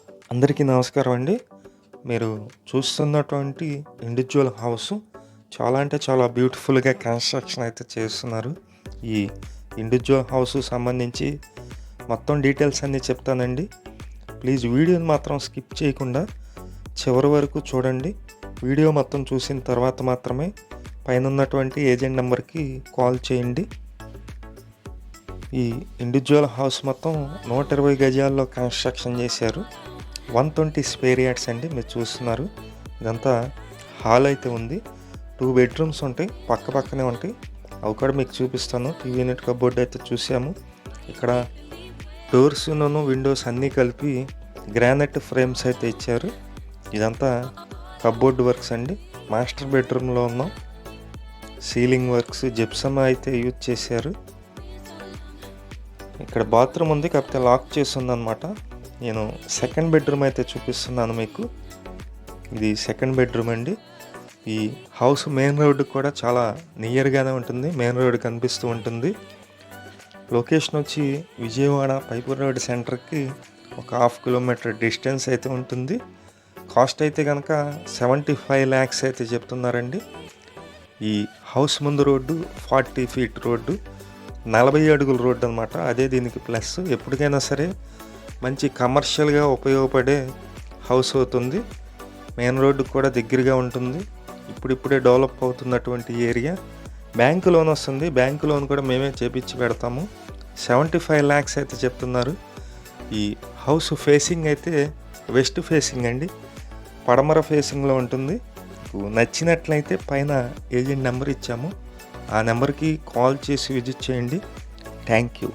అందరికీ నమస్కారం అండి. మీరు చూస్తున్నటువంటి ఇండివిడ్యువల్ హౌస్ చాలా అంటే చాలా బ్యూటిఫుల్‌గా కన్‌స్ట్రక్షన్ అయితే చేస్తున్నారు. ఈ ఇండివిడ్యువల్ హౌస్ సంబంధించి మొత్తం డీటెయిల్స్ అన్నీ చెప్తానండి. ప్లీజ్ వీడియోని మాత్రం స్కిప్ చేయకుండా చివరి వరకు చూడండి. వీడియో మొత్తం చూసిన తర్వాత మాత్రమే పైన ఉన్నటువంటి ఏజెంట్ నెంబర్‌కి కాల్ చేయండి. ఈ ఇండివిడ్యువల్ హౌస్ మొత్తం 120 గజాల్లో కన్‌స్ట్రక్షన్ చేశారు. 120 స్క్వేర్ యార్డ్స్ అండి. మీరు చూస్తున్నారు. ఇదంతా హాల్ అయితే ఉంది. 2 బెడ్రూమ్స్ ఉంటాయి, పక్క పక్కనే ఉంటాయి. అవి కూడా మీకు చూపిస్తాను. టీవీ యూనిట్ కబోర్డ్ అయితే చూసాము. ఇక్కడ డోర్స్ను విండోస్ అన్నీ కలిపి గ్రానైట్ ఫ్రేమ్స్ అయితే ఇచ్చారు. ఇదంతా కబోర్డ్ వర్క్స్ అండి. మాస్టర్ బెడ్రూమ్లో ఉన్నాం. సీలింగ్ వర్క్స్ జిప్సమ్ అయితే యూజ్ చేశారు. ఇక్కడ బాత్రూమ్ ఉంది, కాకపోతే లాక్ చేసి ఉందన్నమాట. నేను సెకండ్ బెడ్రూమ్ అయితే చూపిస్తున్నాను మీకు. ఇది సెకండ్ బెడ్రూమ్ అండి. ఈ హౌస్ మెయిన్ రోడ్డు కూడా చాలా నియర్గానే ఉంటుంది. మెయిన్ రోడ్ కనిపిస్తూ ఉంటుంది. లొకేషన్ వచ్చి విజయవాడ పైపూర్ రోడ్ సెంటర్కి ఒక 1/2 కిలోమీటర్ డిస్టెన్స్ అయితే ఉంటుంది. కాస్ట్ అయితే కనుక 75 lakhs అయితే చెప్తున్నారండి. ఈ హౌస్ ముందు రోడ్డు 40 feet రోడ్డు, 40 అడుగుల రోడ్డు అనమాట. అదే దీనికి ప్లస్. ఎప్పటికైనా సరే మంచి కమర్షియల్గా ఉపయోగపడే హౌస్ అవుతుంది. మెయిన్ రోడ్డు కూడా దగ్గరగా ఉంటుంది. ఇప్పుడిప్పుడే డెవలప్ అవుతున్నటువంటి ఏరియా. బ్యాంకు లోన్ వస్తుంది. బ్యాంకు లోన్ కూడా మేమే చేపించి పెడతాము. 75 lakhs అయితే చెప్తున్నారు. ఈ హౌస్ ఫేసింగ్ అయితే వెస్ట్ ఫేసింగ్ అండి. పడమర ఫేసింగ్లో ఉంటుంది. మీకు నచ్చినట్లయితే పైన ఏజెంట్ నెంబర్ ఇచ్చాము. ఆ నెంబర్కి కాల్ చేసి విజిట్ చేయండి. Thank you.